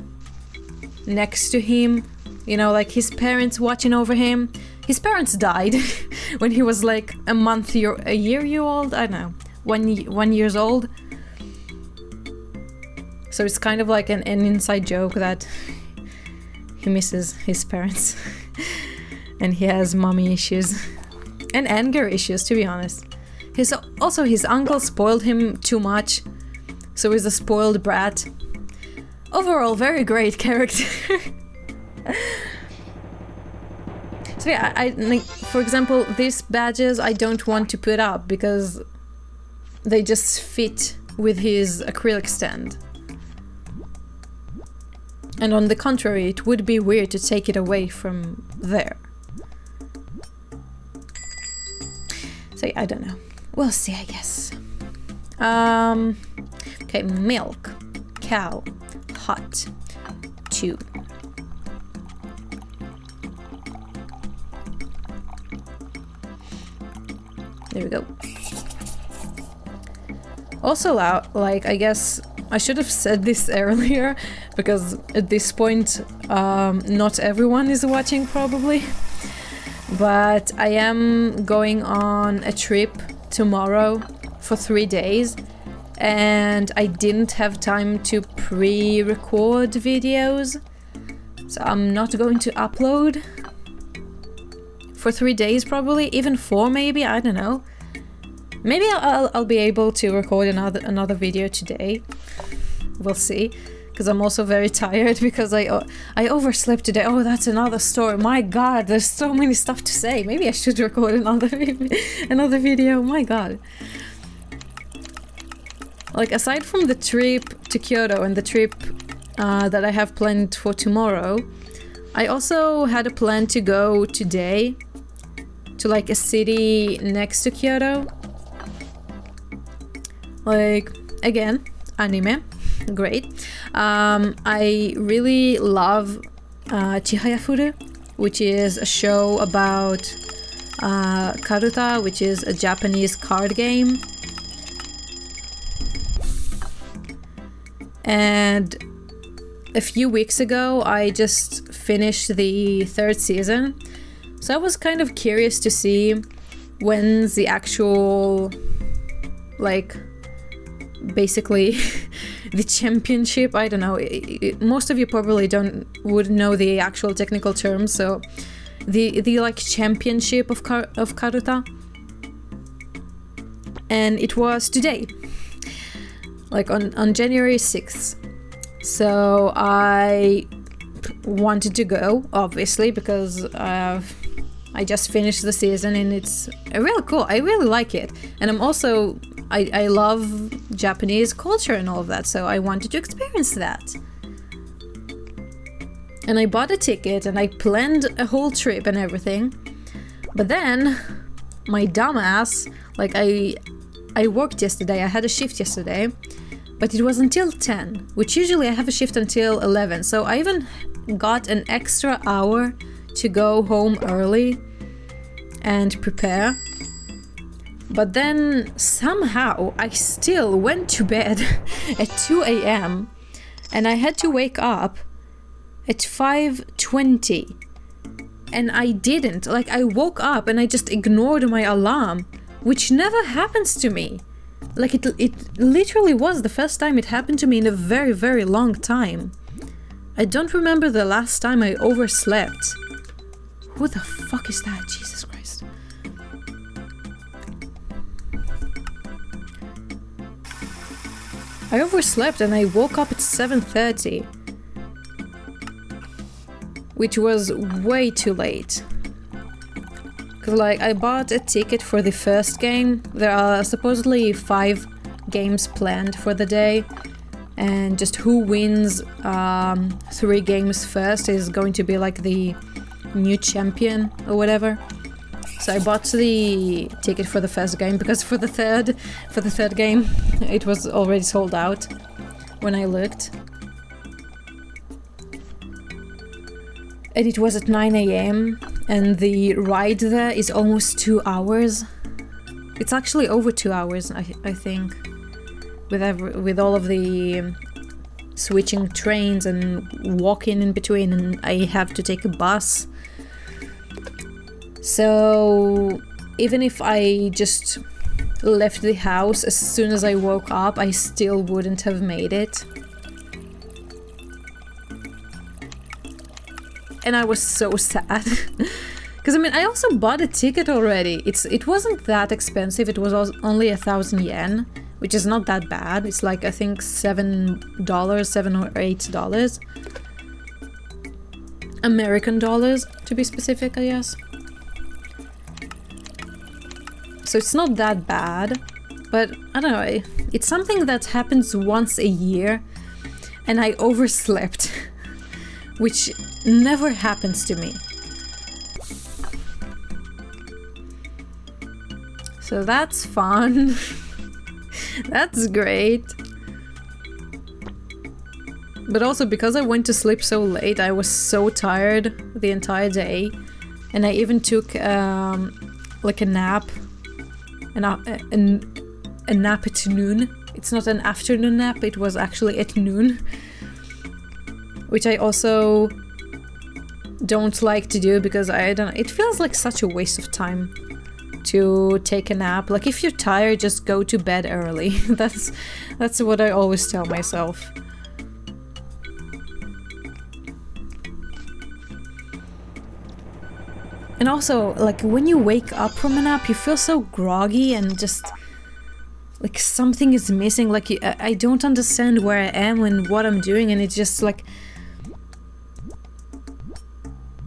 next to him, you know, like his parents watching over him. His parents died when he was like a year old, I don't know, 1 year old. So it's kind of like an inside joke that he misses his parents and he has mommy issues and anger issues, to be honest. His uncle spoiled him too much, so he's a spoiled brat. Overall, very great character. So yeah, I like, for example, these badges I don't want to put up because they just fit with his acrylic stand. And on the contrary, it would be weird to take it away from there. So yeah, I don't know. We'll see, I guess. Okay, milk, cow, hot, 2. There we go. Also, like, I guess I should have said this earlier, because at this point, not everyone is watching probably. But I am going on a trip tomorrow for 3 days, and I didn't have time to pre-record videos, so I'm not going to upload for 3 days probably, even 4 maybe, I don't know. Maybe I'll be able to record another video today. We'll see, because I'm also very tired because I overslept today. Oh, that's another story. My god, there's so many stuff to say. Maybe I should record another video. My god. Like, aside from the trip to Kyoto and the trip that I have planned for tomorrow, I also had a plan to go today to like a city next to Kyoto. Like, again, anime, great. I really love Chihayafuru, which is a show about Karuta, which is a Japanese card game. And a few weeks ago, I just finished the 3rd season. So I was kind of curious to see when's the actual, like, basically the championship. I don't know, most of you probably would know the actual technical terms, so the like championship of Karuta, and it was today, like on January 6th. So I wanted to go, obviously, because I just finished the season and it's really cool. I really like it, and I'm also I love Japanese culture and all of that, so I wanted to experience that. And I bought a ticket and I planned a whole trip and everything. But then, my dumbass, like I worked yesterday, I had a shift yesterday, but it was until 10, which usually I have a shift until 11, so I even got an extra hour to go home early and prepare. But then somehow I still went to bed at 2 a.m. and I had to wake up at 5:20. And I didn't. Like, I woke up and I just ignored my alarm, which never happens to me. Like, it literally was the first time it happened to me in a very, very long time. I don't remember the last time I overslept. Who the fuck is that? Jesus Christ. I overslept and I woke up at 7:30, which was way too late. Cause like, I bought a ticket for the first game. There are supposedly 5 games planned for the day, and just who wins 3 games first is going to be like the new champion or whatever. So I bought the ticket for the first game because for the third game it was already sold out when I looked. And it was at 9 a.m. and the ride there is almost 2 hours. It's actually over 2 hours, I think, with all of the switching trains and walking in between, and I have to take a bus. So even if I just left the house as soon as I woke up, I still wouldn't have made it. And I was so sad. Because I mean, I also bought a ticket already. It wasn't that expensive. It was only 1,000 yen, which is not that bad. It's like, I think $7 or $8. American dollars, to be specific, I guess. So it's not that bad, but I don't know, it's something that happens once a year, and I overslept, which never happens to me. So that's fun. That's great. But also because I went to sleep so late, I was so tired the entire day, and I even took like a nap. A nap at noon. It's not an afternoon nap, it was actually at noon. Which I also don't like to do because I don't know, it feels like such a waste of time to take a nap. Like, if you're tired, just go to bed early. That's what I always tell myself. And also, like, when you wake up from a nap, you feel so groggy and just like something is missing. Like, I don't understand where I am and what I'm doing, and it's just like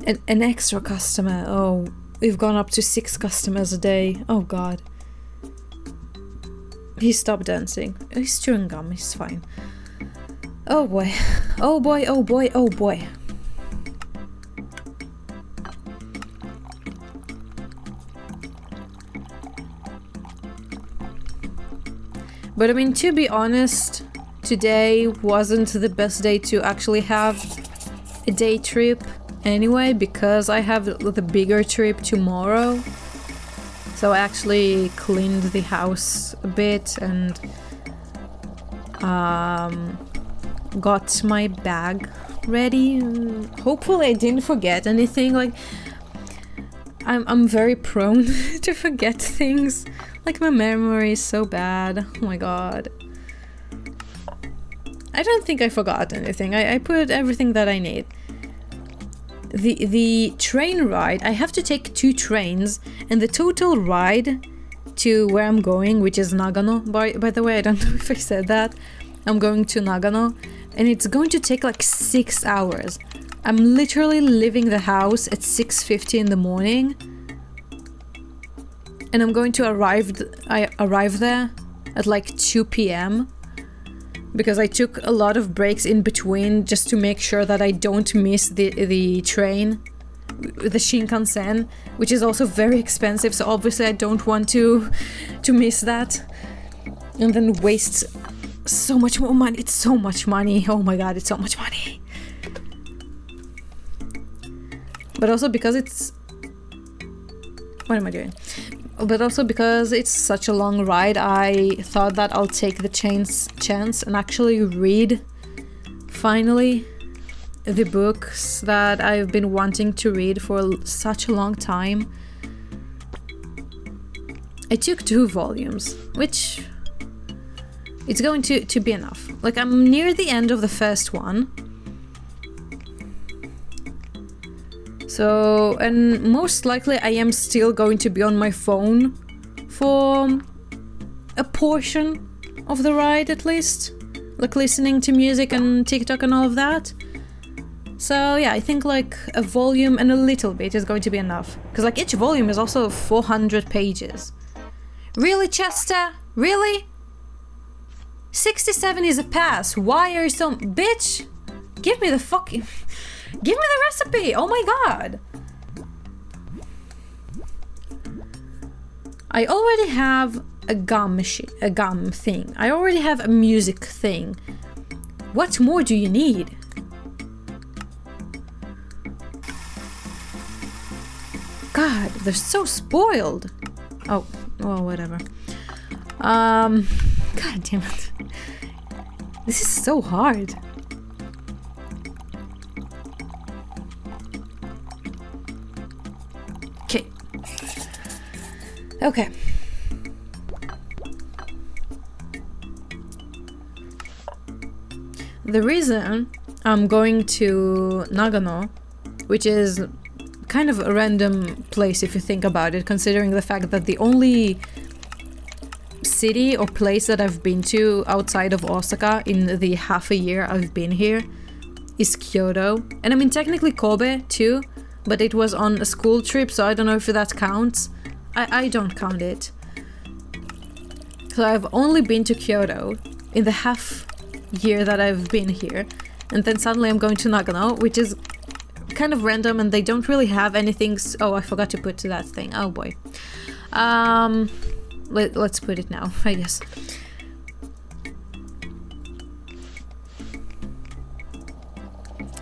an extra customer. Oh, we've gone up to 6 customers a day. Oh god. He stopped dancing. He's chewing gum. He's fine. Oh boy. Oh boy, oh boy, oh boy. But I mean, to be honest, today wasn't the best day to actually have a day trip anyway, because I have the bigger trip tomorrow. So I actually cleaned the house a bit and got my bag ready. Hopefully I didn't forget anything. Like, I'm very prone to forget things. Like, my memory is so bad. Oh my god. I don't think I forgot anything. I put everything that I need. The train ride, I have to take 2 trains, and the total ride to where I'm going, which is Nagano, by the way, I don't know if I said that. I'm going to Nagano, and it's going to take like 6 hours. I'm literally leaving the house at 6:50 in the morning, and I'm going to arrive there at like 2 p.m. because I took a lot of breaks in between just to make sure that I don't miss the train, the Shinkansen, which is also very expensive, so obviously I don't want to miss that and then waste so much more money. It's so much money. Oh my god, it's so much money. But also because it's... What am I doing? But also because it's such a long ride, I thought that I'll take the chance and actually read, finally, the books that I've been wanting to read for such a long time. I took 2 volumes, which it's going to be enough. Like, I'm near the end of the first one. So, and most likely I am still going to be on my phone for a portion of the ride at least. Like listening to music and TikTok and all of that. So yeah, I think like a volume and a little bit is going to be enough. Because like each volume is also 400 pages. Really, Chester? Really? 67 is a pass. Why are you so... Bitch! Give me the fucking... Give me the recipe! Oh my god! I already have a gum machine, a gum thing. I already have a music thing. What more do you need? God, they're so spoiled. Oh, well, whatever. God damn it. This is so hard. Okay. Okay. The reason I'm going to Nagano, which is kind of a random place if you think about it, considering the fact that the only city or place that I've been to outside of Osaka in the half a year I've been here is Kyoto. And I mean, technically Kobe too, but it was on a school trip, so I don't know if that counts. I don't count it. So I've only been to Kyoto in the half year that I've been here, and then suddenly I'm going to Nagano, which is kind of random, and they don't really have anything. Oh, I forgot to put that thing. Oh boy. Let's put it now, I guess.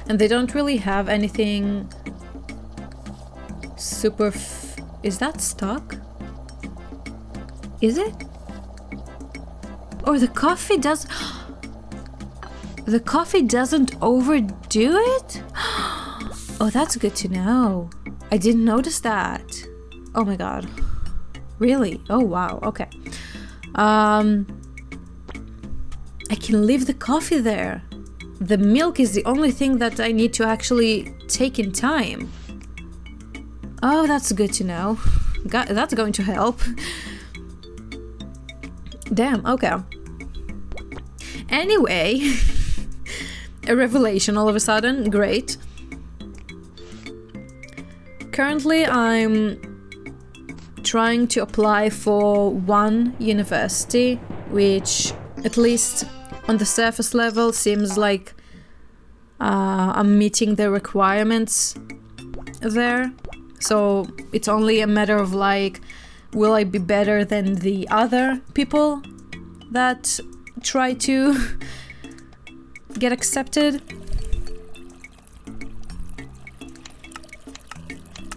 And they don't really have anything super is that stuck? Is it? Or the coffee does... The coffee doesn't overdo it? Oh, that's good to know. I didn't notice that. Oh my god. Really? Oh wow, okay. I can leave the coffee there. The milk is the only thing that I need to actually take in time. Oh, that's good to know. That's going to help. Damn, okay. Anyway, a revelation all of a sudden, great. Currently, I'm trying to apply for one university, which at least on the surface level seems like I'm meeting the requirements there. So it's only a matter of like, will I be better than the other people that try to get accepted?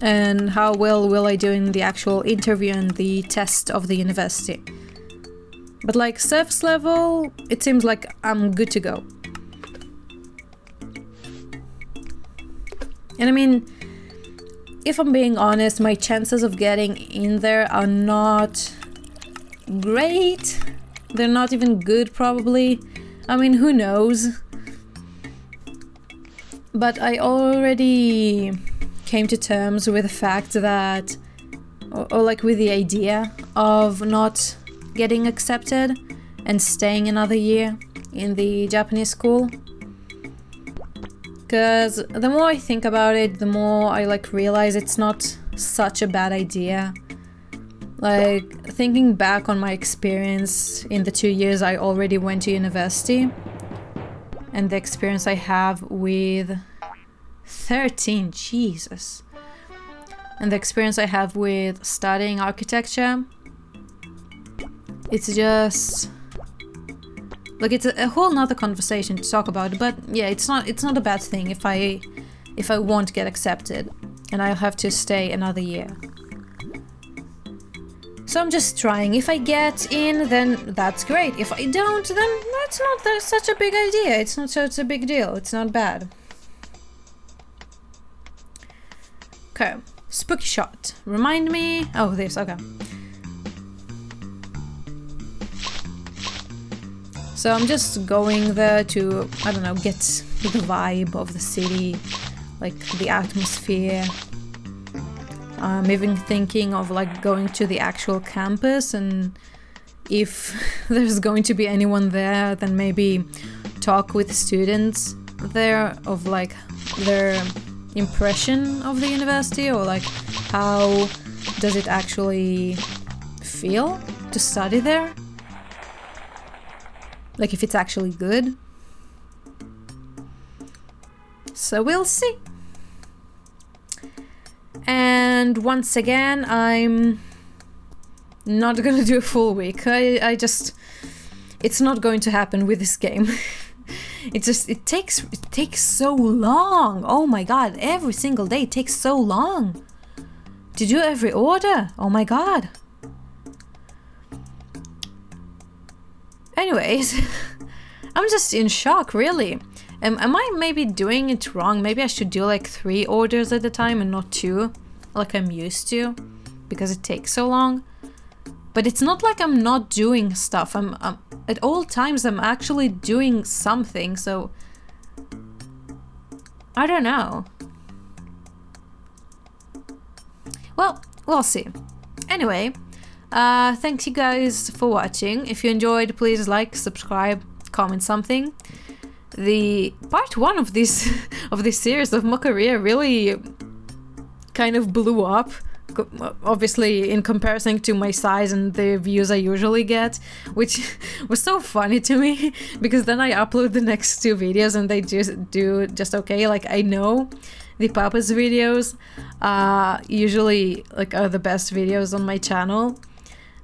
And how well will I do in the actual interview and the test of the university? But like surface level, it seems like I'm good to go. And I mean, if I'm being honest, my chances of getting in there are not great. They're not even good, probably. I mean, who knows? But I already came to terms with the fact that, or like with the idea of not getting accepted and staying another year in the Japanese school. Because the more I think about it, the more I like realize it's not such a bad idea. Like, thinking back on my experience in the 2 years I already went to university, and the experience I have with 13, Jesus. And the experience I have with studying architecture, it's just... like, it's a whole nother conversation to talk about, but yeah, it's not a bad thing if I won't get accepted and I'll have to stay another year. So I'm just trying. If I get in, then that's great. If I don't, then that's not such a big idea. It's not such a big deal. It's not bad. Okay, spooky shot. Remind me... oh, this, okay. So I'm just going there to, I don't know, get the vibe of the city, like the atmosphere. I'm even thinking of like going to the actual campus, and if there's going to be anyone there, then maybe talk with students there of like their impression of the university, or like how does it actually feel to study there? Like if it's actually good. So we'll see. And once again, I'm not gonna do a full week. I just... it's not going to happen with this game. It takes so long. Oh my god, every single day it takes so long. to do every order. Oh my god. Anyways, I'm just in shock, really. Am I maybe doing it wrong? Maybe I should do like 3 orders at a time and not 2, like I'm used to, because it takes so long. But it's not like I'm not doing stuff. I'm at all times I'm actually doing something, so I don't know. Well, we'll see. Anyway, thanks you guys for watching. If you enjoyed, please like, subscribe, comment something. The part 1 of this series of Mocharia really kind of blew up, obviously in comparison to my size and the views I usually get, which was so funny to me, because then I upload the next 2 videos and they just do just okay. Like, I know the Papa's videos usually like are the best videos on my channel,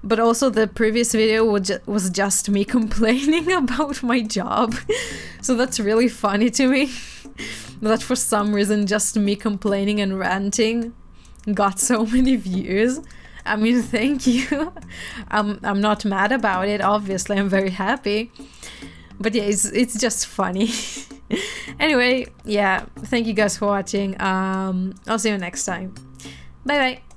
but also the previous video was just me complaining about my job. So that's really funny to me that for some reason just me complaining and ranting got so many views. I mean, thank you. I'm not mad about it, obviously. I'm very happy. But yeah, it's just funny. Anyway, yeah, thank you guys for watching. I'll see you next time. Bye bye.